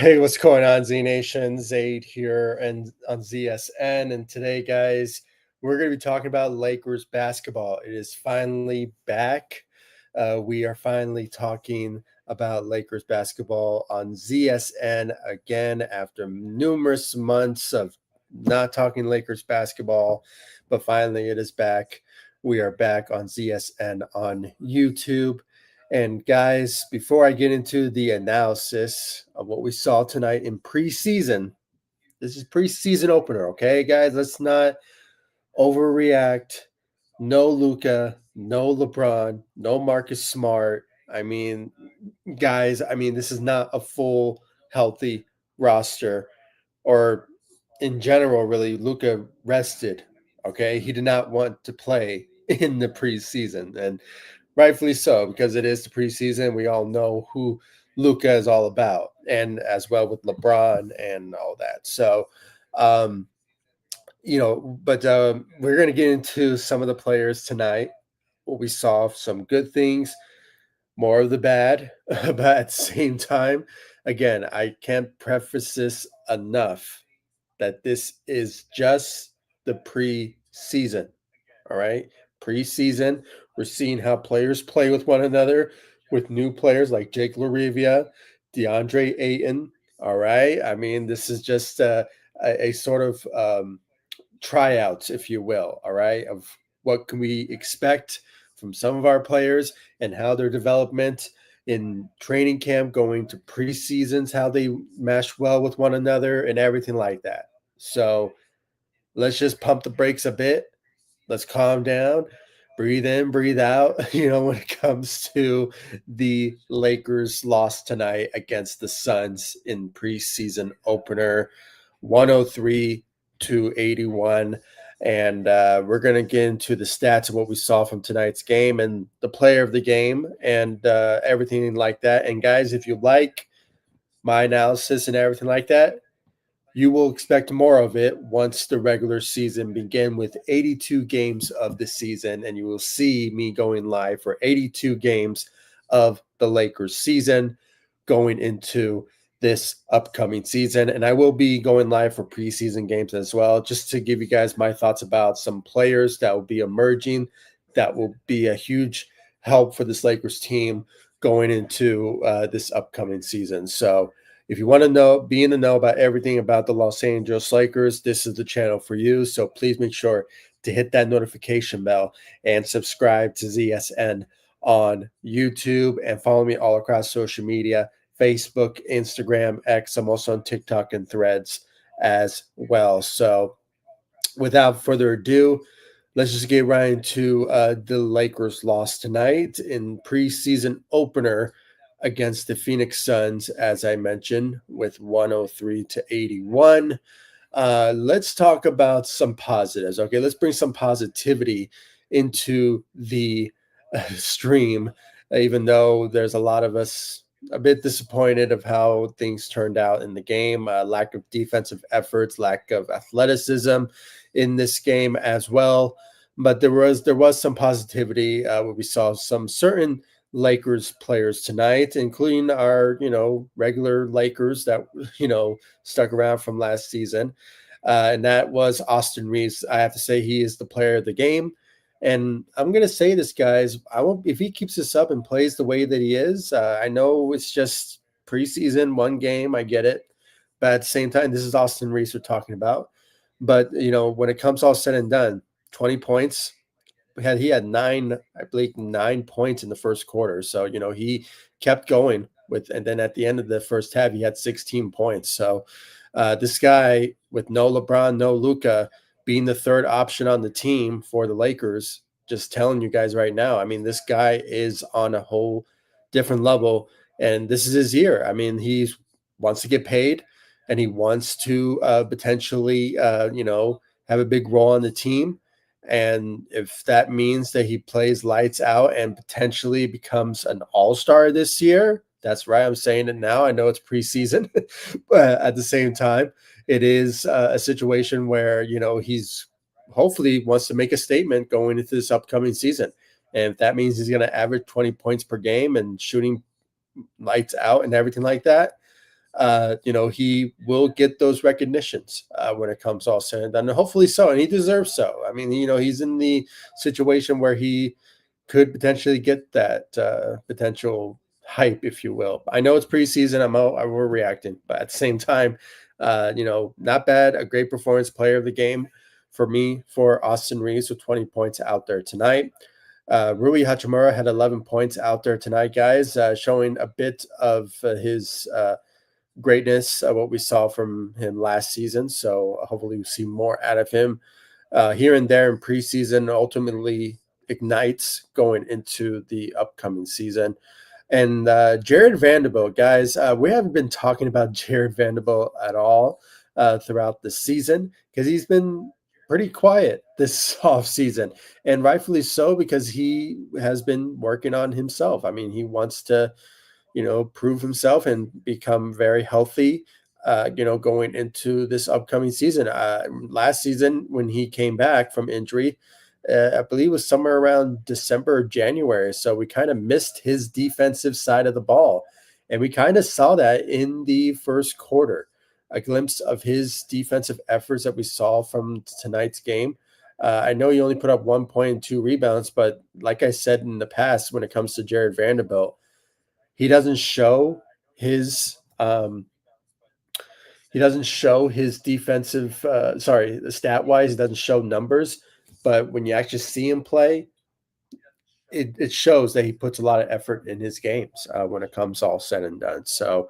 Hey, what's going on, Z Nation? Zaid here and on ZSN. And today, guys, we're going to be talking about Lakers basketball. It is finally back. We are finally talking about Lakers basketball on ZSN again after numerous months of not talking Lakers basketball, but finally it is back. We are back on ZSN on YouTube. And guys, before I get into the analysis of what we saw tonight in preseason, this is preseason opener, okay, guys? Let's not overreact. No Luca, no LeBron, no Marcus Smart. I mean, guys, this is not a full healthy roster, or in general, really. Luca rested, okay? He did not want to play in the preseason, and rightfully so, because it is the preseason. We all know who Luca is all about, and as well with LeBron and all that. So, um, but we're going to get into some of the players tonight. What we saw, some good things, more of the bad, but at the same time, again, I can't preface this enough that this is just the preseason. All right. Preseason, we're seeing how players play with one another, with new players like Jake LaRivia, DeAndre Ayton. All right. This is just a sort of tryouts, if you will. All right. Of what can we expect from some of our players and how their development in training camp, going to preseasons, how they mesh well with one another and everything like that. So let's just pump the brakes a bit. Let's calm down, breathe in, breathe out. When it comes to the Lakers loss tonight against the Suns in preseason opener, 103-81. And we're going to get into the stats of what we saw from tonight's game and the player of the game and everything like that. And guys, if you like my analysis and everything like that, you will expect more of it once the regular season begin with 82 games of the season, and you will see me going live for 82 games of the Lakers season going into this upcoming season. And I will be going live for preseason games as well, just to give you guys my thoughts about some players that will be emerging, that will be a huge help for this Lakers team going into this upcoming season. So if you want to be in the know about everything about the Los Angeles Lakers, this is the channel for you. So please make sure to hit that notification bell and subscribe to ZSN on YouTube and follow me all across social media, Facebook, Instagram, X. I'm also on TikTok and Threads as well. So without further ado, let's just get right into the Lakers loss tonight in preseason opener against the Phoenix Suns, as I mentioned, with 103-81. Let's talk about some positives. Okay, let's bring some positivity into the stream, even though there's a lot of us a bit disappointed of how things turned out in the game. Lack of defensive efforts, lack of athleticism in this game as well. But there was some positivity where we saw some certain Lakers players tonight, including our, regular Lakers that, stuck around from last season. And that was Austin Reeves. I have to say he is the player of the game. And I'm going to say this, guys, if he keeps this up and plays the way that he is, I know it's just preseason, one game. I get it. But at the same time, this is Austin Reeves we're talking about. But, when it comes all said and done, 20 points, he had 9 points in the first quarter. So, he kept going and then at the end of the first half, he had 16 points. So this guy with no LeBron, no Luca, being the third option on the team for the Lakers, just telling you guys right now, this guy is on a whole different level, and this is his year. He wants to get paid, and he wants to potentially, have a big role on the team. And if that means that he plays lights out and potentially becomes an all-star this year, that's right. I'm saying it now. I know it's preseason, but at the same time, it is a situation where, he's hopefully wants to make a statement going into this upcoming season. And if that means he's going to average 20 points per game and shooting lights out and everything like that, he will get those recognitions when it comes all said and done. And hopefully so, and he deserves so. I mean, he's in the situation where he could potentially get that potential hype, if you will. I know it's preseason. We're reacting, but at the same time, not bad. A great performance, player of the game for me for Austin Reeves with 20 points out there tonight. Rui Hachimura had 11 points out there tonight, guys, showing a bit of his greatness, what we saw from him last season. So hopefully we see more out of him here and there in preseason, ultimately ignites going into the upcoming season. And Jared Vanderbilt, guys, we haven't been talking about Jared Vanderbilt at all throughout the season because he's been pretty quiet this offseason, and rightfully so because he has been working on himself. I mean, he wants to prove himself and become very healthy, going into this upcoming season. Last season, when he came back from injury, I believe it was somewhere around December or January. So we kind of missed his defensive side of the ball. And we kind of saw that in the first quarter, a glimpse of his defensive efforts that we saw from tonight's game. I know he only put up 1 point and 2 rebounds, but like I said in the past, when it comes to Jared Vanderbilt, he doesn't show his defensive stat wise, he doesn't show numbers, but when you actually see him play, it shows that he puts a lot of effort in his games when it comes all said and done. So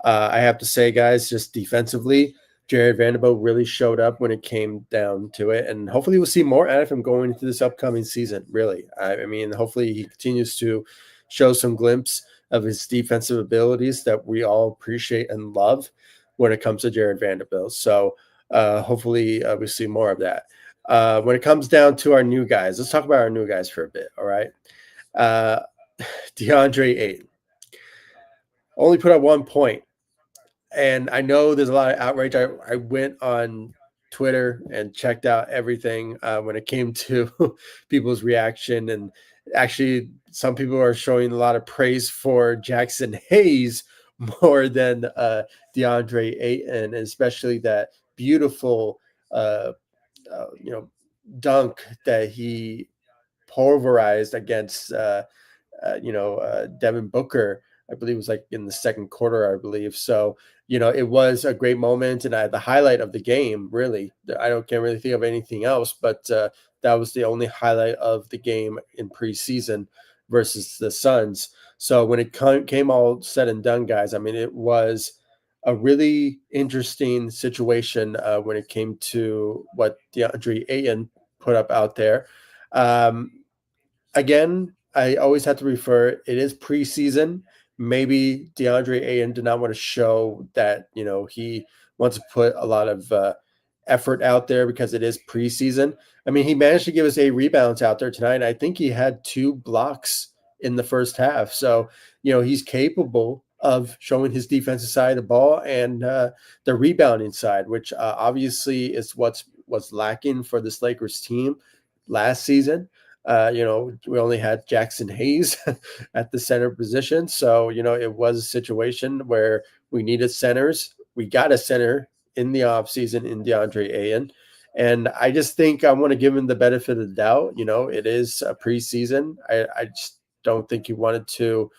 I have to say, guys, just defensively, Jared Vanderbilt really showed up when it came down to it, and hopefully we'll see more out of him going into this upcoming season. Really, I mean, hopefully he continues to show some glimpse of his defensive abilities that we all appreciate and love when it comes to Jared Vanderbilt. So hopefully we see more of that. When it comes down to our new guys, let's talk about our new guys for a bit. All right, DeAndre Ayton only put up 1 point. And I know there's a lot of outrage. I went on Twitter and checked out everything when it came to people's reaction. And actually, some people are showing a lot of praise for Jackson Hayes more than DeAndre Ayton, especially that beautiful, dunk that he pulverized against Devin Booker. I believe it was like in the second quarter, I believe. So, it was a great moment and the highlight of the game, really. Can't really think of anything else, but that was the only highlight of the game in preseason versus the Suns. So when it came all said and done, guys, I mean, it was a really interesting situation when it came to what DeAndre Ayton put up out there. Again, I always have to refer, it is preseason. Maybe DeAndre Ayton did not want to show that, he wants to put a lot of effort out there because it is preseason. I mean, he managed to give us 8 rebounds out there tonight. I think he had 2 blocks in the first half. So, he's capable of showing his defensive side of the ball and the rebounding side, which obviously is what's lacking for this Lakers team last season. We only had Jackson Hayes at the center position. So, it was a situation where we needed centers. We got a center in the offseason in DeAndre Ayton. And I just think I want to give him the benefit of the doubt. It is a preseason. I just don't think he wanted to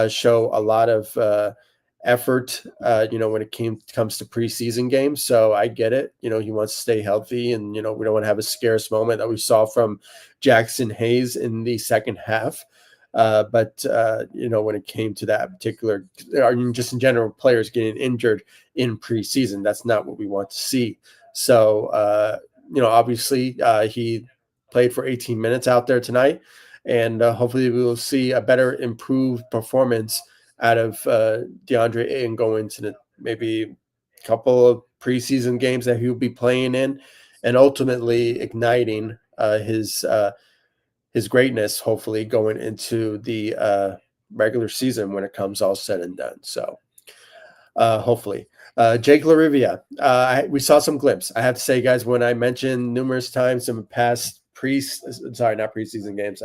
show a lot of effort, when it comes to preseason games. So I get it. He wants to stay healthy and, we don't want to have a scarce moment that we saw from Jackson Hayes in the second half. But when it came to that particular, I mean, just in general, players getting injured in preseason, that's not what we want to see. So, obviously he played for 18 minutes out there tonight, and hopefully we will see a better improved performance out of DeAndre Ayton going to maybe a couple of preseason games that he'll be playing in, and ultimately igniting his greatness, hopefully going into the regular season when it comes all said and done. So hopefully. Jake LaRivia, we saw some glimpse. I have to say, guys, when I mentioned numerous times in past not preseason games,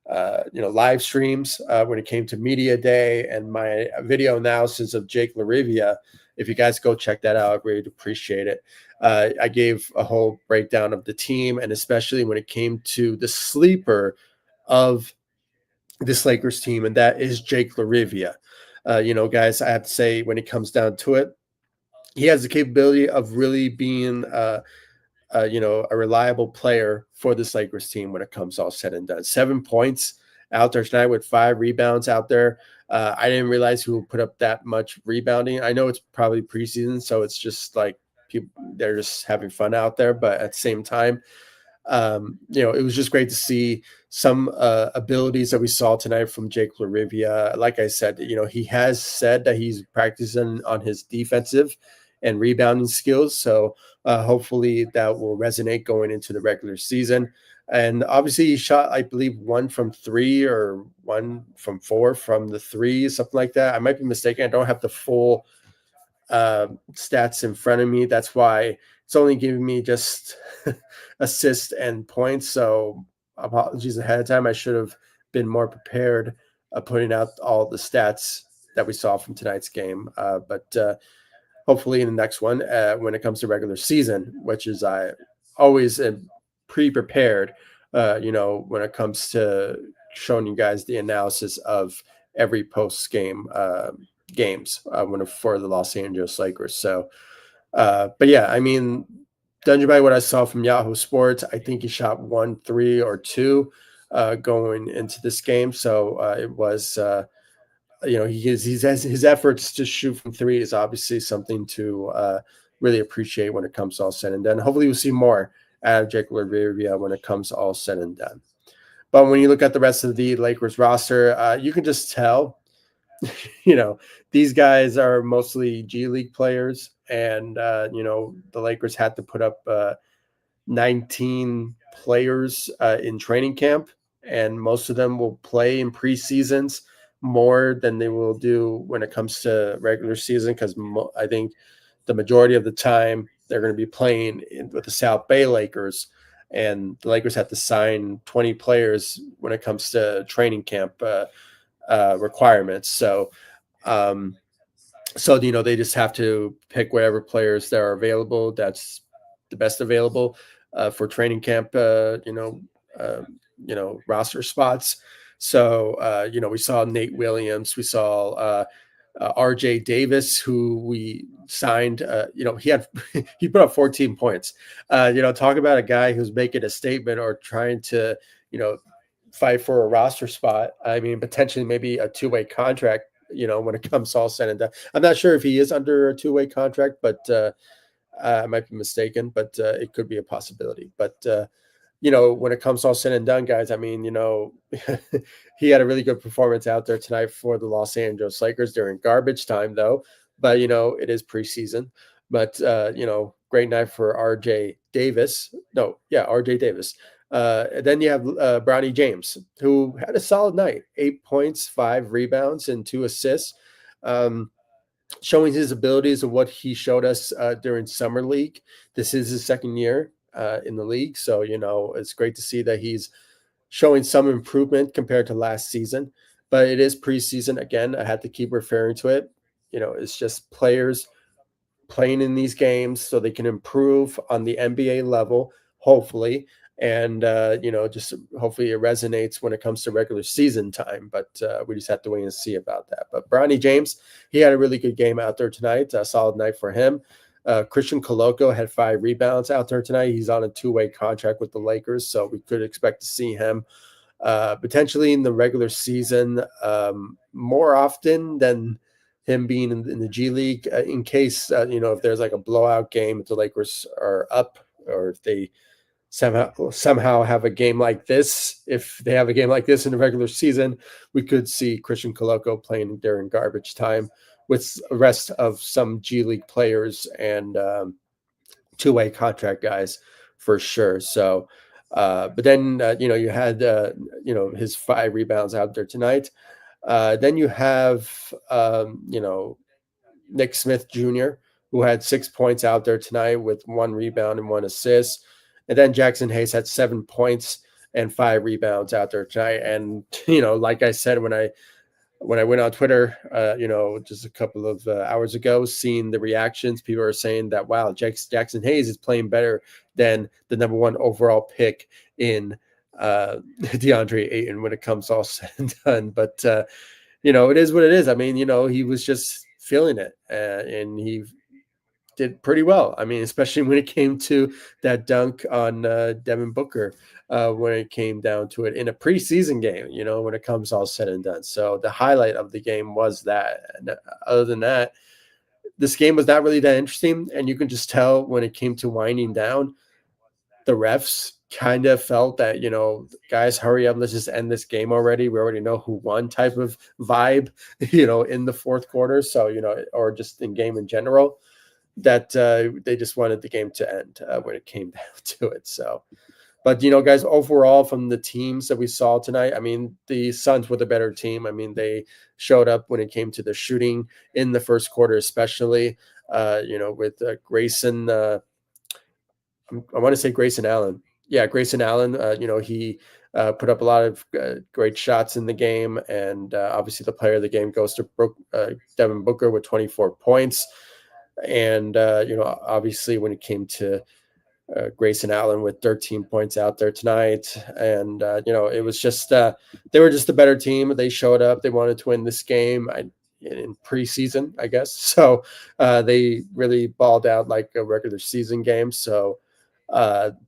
live streams when it came to media day and my video analysis of Jake LaRivia. If you guys go check that out, I'd really appreciate it. I gave a whole breakdown of the team, and especially when it came to the sleeper of this Lakers team, and that is Jake LaRivia. Guys, I have to say, when it comes down to it, he has the capability of really being a reliable player for this Lakers team when it comes all said and done. 7 points out there tonight with 5 rebounds out there. I didn't realize who put up that much rebounding. I know it's probably preseason, so it's just like people, they're just having fun out there. But at the same time, it was just great to see some abilities that we saw tonight from Jake LaRivia. Like I said, he has said that he's practicing on his defensive and rebounding skills. So hopefully that will resonate going into the regular season. And obviously he shot, I believe, 1 from 3 or 1 from 4 from the 3, something like that. I might be mistaken. I don't have the full stats in front of me. That's why it's only giving me just assists and points. So apologies ahead of time. I should have been more prepared putting out all the stats that we saw from tonight's game. But hopefully in the next one, when it comes to regular season, which is I always am pre-prepared, when it comes to showing you guys the analysis of every post-game games for the Los Angeles Lakers. So, but yeah, I mean, judging by what I saw from Yahoo Sports, I think he shot 1, 3, or 2 going into this game. So it was, his efforts to shoot from 3 is obviously something to really appreciate when it comes all said and done. Hopefully, we'll see more out of Jake LaRivia when it comes all said and done. But when you look at the rest of the Lakers roster, you can just tell. These guys are mostly G League players, and the Lakers had to put up 19 players in training camp, and most of them will play in preseasons more than they will do when it comes to regular season, because I think the majority of the time they're going to be playing with the South Bay Lakers, and the Lakers have to sign 20 players when it comes to training camp requirements. So they just have to pick whatever players that are available. That's the best available for training camp, roster spots. So, we saw Nate Williams, we saw RJ Davis, who we signed. He put up 14 points. Talk about a guy who's making a statement or trying to, fight for a roster spot. I mean, potentially maybe a 2-way contract, when it comes all said and done. I'm not sure if he is under a 2-way contract, but I might be mistaken, but it could be a possibility. But, when it comes all said and done, guys, I mean, he had a really good performance out there tonight for the Los Angeles Lakers during garbage time, though. But, it is preseason. But, great night for RJ Davis. RJ Davis. Then you have Bronny James, who had a solid night, 8 points, 5 rebounds, and 2 assists, showing his abilities of what he showed us during Summer League. This is his second year in the league. So, it's great to see that he's showing some improvement compared to last season. But it is preseason. Again, I had to keep referring to it. It's just players playing in these games so they can improve on the NBA level, hopefully. And, just hopefully it resonates when it comes to regular season time. But we just have to wait and see about that. But Bronny James, he had a really good game out there tonight. A solid night for him. Christian Coloco had 5 rebounds out there tonight. He's on a 2-way contract with the Lakers, so we could expect to see him potentially in the regular season more often than him being in the G League in case, if there's like a blowout game, if the Lakers are up, or if they somehow have a game like this. If they have a game like this in the regular season, we could see Christian Coloco playing during garbage time with the rest of some G League players and 2-way contract guys for sure. So, but then, you had, his 5 rebounds out there tonight. Then you have, Nick Smith Jr., who had 6 points out there tonight with 1 rebound and 1 assist. And then Jackson Hayes had 7 points and 5 rebounds out there tonight. And like I said when I went on Twitter, just a couple of hours ago, seeing the reactions, people are saying that wow, Jackson Hayes is playing better than the number 1 overall pick in DeAndre Ayton when it comes all said and done. But it is what it is. I mean, he was just feeling it, and he did pretty well. I mean, especially when it came to that dunk on Devin Booker, when it came down to it in a preseason game, when it comes all said and done. So the highlight of the game was that. And other than that, this game was not really that interesting. And you can just tell when it came to winding down, the refs kind of felt that, guys, hurry up, let's just end this game already. We already know who won type of vibe, in the fourth quarter. So, or just in game in general, that they just wanted the game to end when it came down to it. So, but guys, overall from the teams that we saw tonight, I mean, the Suns were the better team. I mean, they showed up when it came to the shooting in the first quarter, especially, with Grayson. I want to say Grayson Allen. Yeah, Grayson Allen. He put up a lot of great shots in the game, and obviously the player of the game goes to Devin Booker with 24 points. And obviously when it came to Grayson Allen with 13 points out there tonight, and it was just they were just a better team. They showed up. They wanted to win this game. In preseason, I guess. So they really balled out like a regular season game. So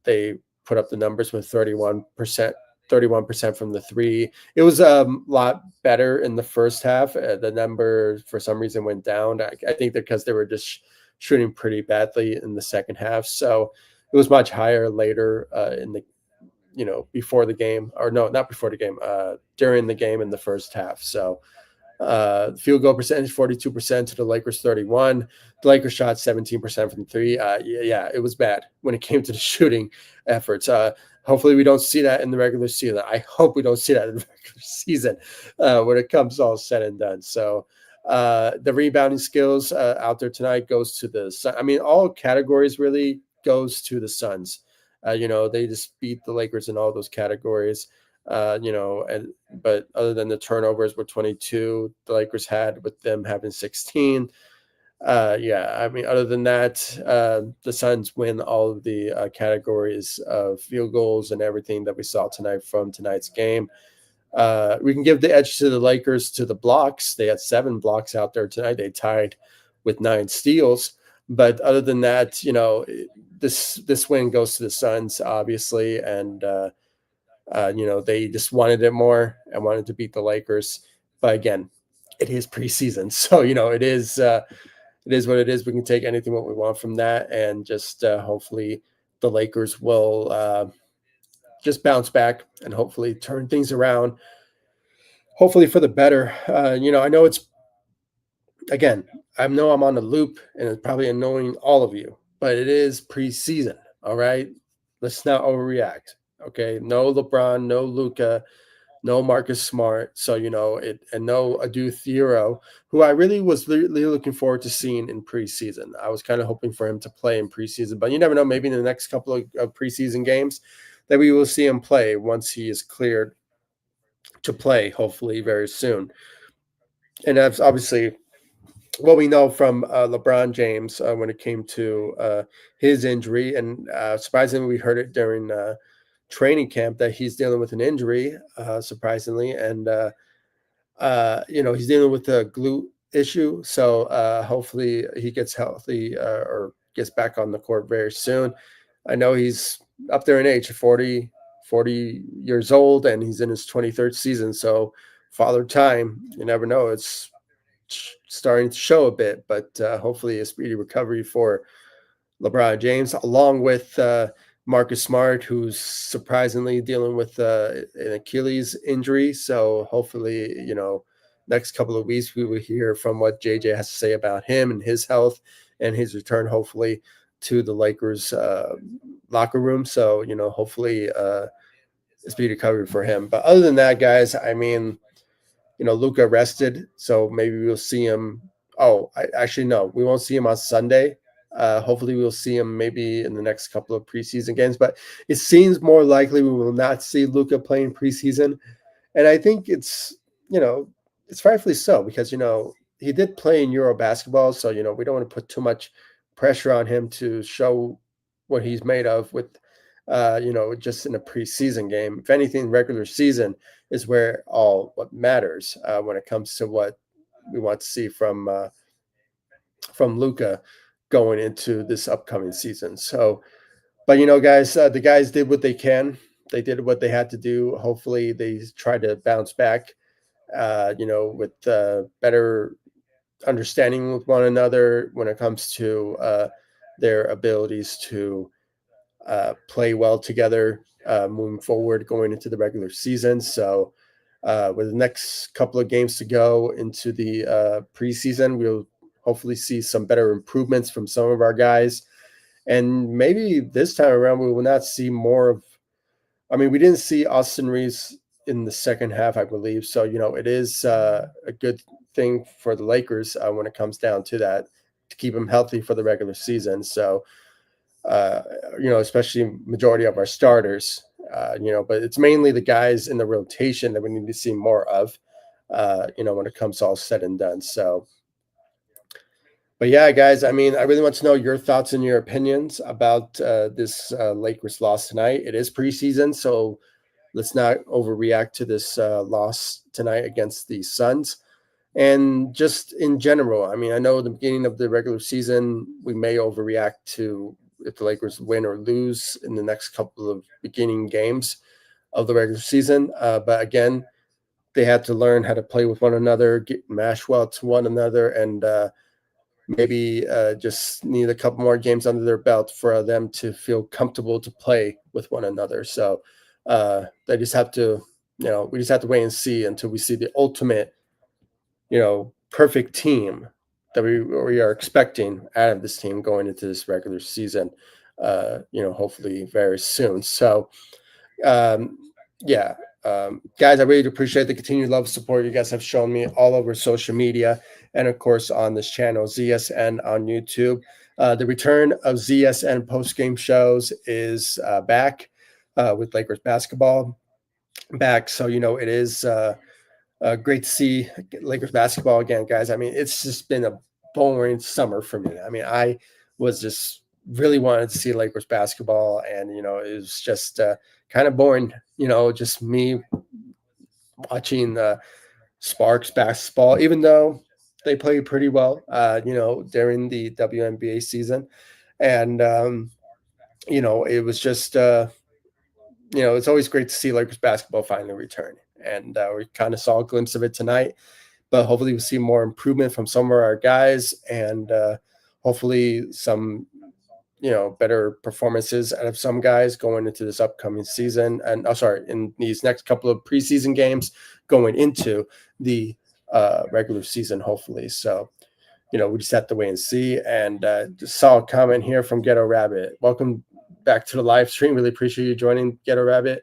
they put up the numbers with 31% from the three. It was a lot better in the first half. The number for some reason went down. I think because they were just shooting pretty badly in the second half. So it was much higher later in the before the game, or no, not before the game, during the game in the first half. So field goal percentage 42% to the Lakers 31. The Lakers shot 17% from three. Yeah, it was bad when it came to the shooting efforts. Hopefully we don't see that in the regular season. I hope we don't see that in the regular season when it comes all said and done. So the rebounding skills out there tonight goes to the Sun. I mean, all categories really goes to the Suns. They just beat the Lakers in all those categories. But other than the turnovers with 22, the Lakers had with them having 16. Yeah, I mean, other than that, the Suns win all of the categories of field goals and everything that we saw tonight from tonight's game. We can give the edge to the Lakers to the blocks. They had 7 blocks out there tonight. They tied with 9 steals. But other than that, this win goes to the Suns, obviously, and they just wanted it more and wanted to beat the Lakers. But again, it is preseason, so it is what it is. We can take anything what we want from that, and just hopefully the Lakers will just bounce back and hopefully turn things around. Hopefully for the better. I know it's again. I know I'm on the loop, and it's probably annoying all of you, but it is preseason. All right, let's not overreact. Okay, no LeBron, no Luka, no Marcus Smart. So, and no Adu Thiero, who I really was really looking forward to seeing in preseason. I was kind of hoping for him to play in preseason, but you never know, maybe in the next couple of preseason games that we will see him play once he is cleared to play, hopefully very soon. And that's obviously what we know from LeBron James when it came to his injury. And surprisingly, we heard it during training camp that he's dealing with an injury, surprisingly, and he's dealing with a glute issue. So hopefully he gets healthy or gets back on the court very soon. I know he's up there in age, 40 years old, and he's in his 23rd season. So father time, you never know. It's starting to show a bit, but hopefully a speedy recovery for LeBron James, along with Marcus Smart, who's surprisingly dealing with an Achilles injury. So hopefully, next couple of weeks we will hear from what JJ has to say about him and his health and his return, hopefully, to the Lakers locker room. So, hopefully a speedy recovery for him. But other than that, guys, I mean, Luka rested, so maybe we'll see him. Oh, actually, no, we won't see him on Sunday. Hopefully, we'll see him maybe in the next couple of preseason games, but it seems more likely we will not see Luka playing preseason. And I think it's rightfully so because, he did play in Euro basketball. So, we don't want to put too much pressure on him to show what he's made of with, just in a preseason game. If anything, regular season is where all what matters when it comes to what we want to see from Luca going into this upcoming season. So, but guys, the guys did what they can. They did what they had to do. Hopefully, they try to bounce back. With better understanding with one another when it comes to their abilities to play well together moving forward, going into the regular season. So, with the next couple of games to go into the preseason, we'll hopefully see some better improvements from some of our guys. And maybe this time around, we will not see more of. I mean, we didn't see Austin Reeves in the second half, I believe. So, it is a good thing for the Lakers when it comes down to that to keep him healthy for the regular season. So, uh, especially majority of our starters, but it's mainly the guys in the rotation that we need to see more of, when it comes all said and done. So, but yeah, guys, I mean, I really want to know your thoughts and your opinions about this Lakers loss tonight. It is preseason, so let's not overreact to this loss tonight against the Suns. And just in general, I mean, I know at the beginning of the regular season, we may overreact to if the Lakers win or lose in the next couple of beginning games of the regular season. But again, they had to learn how to play with one another, get mash well to one another, and maybe just need a couple more games under their belt for them to feel comfortable to play with one another. So they just have to, we just have to wait and see until we see the ultimate, perfect team that we are expecting out of this team going into this regular season, hopefully very soon. So, um, yeah, guys, I really appreciate the continued love and support you guys have shown me all over social media and, of course, on this channel, ZSN on YouTube. The return of ZSN post game shows is back with Lakers basketball back. So, it is great to see Lakers basketball again, guys. I mean, it's just been a boring summer for me. I mean, I was just really wanted to see Lakers basketball, and it was just kind of boring. Just me watching Sparks basketball, even though they played pretty well, during the WNBA season, and it was just it's always great to see Lakers basketball finally return, and we kind of saw a glimpse of it tonight. But hopefully, we'll see more improvement from some of our guys, and hopefully, some better performances out of some guys going into this upcoming season. And in these next couple of preseason games going into the regular season, hopefully. So, we just have to wait and see. And just saw a comment here from Ghetto Rabbit. Welcome back to the live stream. Really appreciate you joining, Ghetto Rabbit.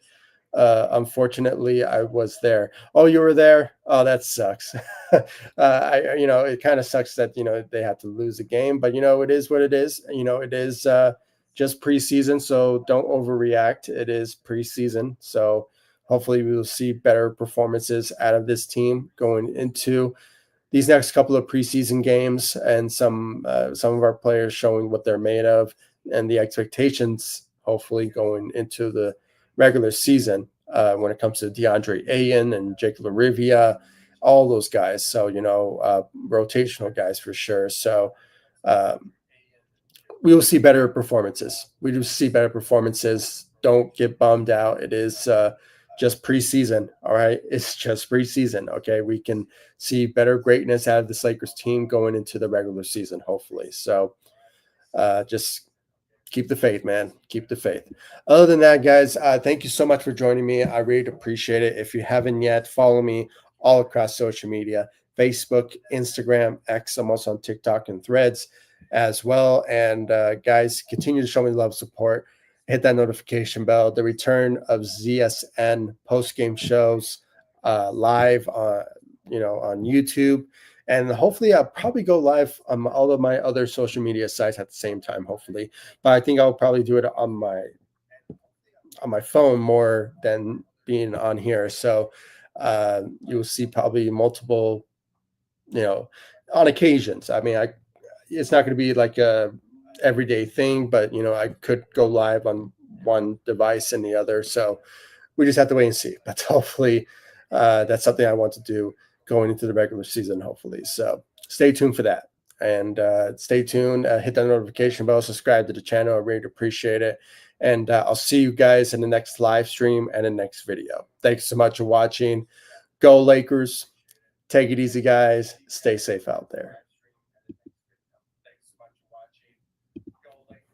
Unfortunately, I was there. Oh, you were there? Oh, that sucks. It kind of sucks that, they had to lose a game, but, it is what it is. It is just preseason, so don't overreact. It is preseason. So hopefully we will see better performances out of this team going into these next couple of preseason games, and some of our players showing what they're made of, and the expectations hopefully going into the regular season when it comes to DeAndre Ayton and Jake LaRivia, all those guys. So rotational guys for sure. So we will see better performances. We do see better performances. Don't get bummed out. It is just preseason. All right. It's just preseason. Okay. We can see better greatness out of this Lakers team going into the regular season, hopefully. So just keep the faith, man. Keep the faith. Other than that, guys, thank you so much for joining me. I really appreciate it. If you haven't yet, follow me all across social media, Facebook, Instagram, X. I'm also on TikTok and Threads as well. And guys, continue to show me love, support. Hit that notification bell. The return of ZSN post-game shows live on YouTube And hopefully I'll probably go live on all of my other social media sites at the same time, hopefully. But I think I'll probably do it on my phone more than being on here. So you'll see probably multiple, you know, on occasions. I mean, it's not going to be like a everyday thing, but I could go live on one device and the other. So we just have to wait and see. But hopefully, that's something I want to do going into the regular season. Hopefully, so stay tuned for that. And stay tuned. Hit that notification bell. Subscribe to the channel. I really appreciate it. And I'll see you guys in the next live stream and the next video. Thanks so much for watching. Go Lakers. Take it easy, guys. Stay safe out there.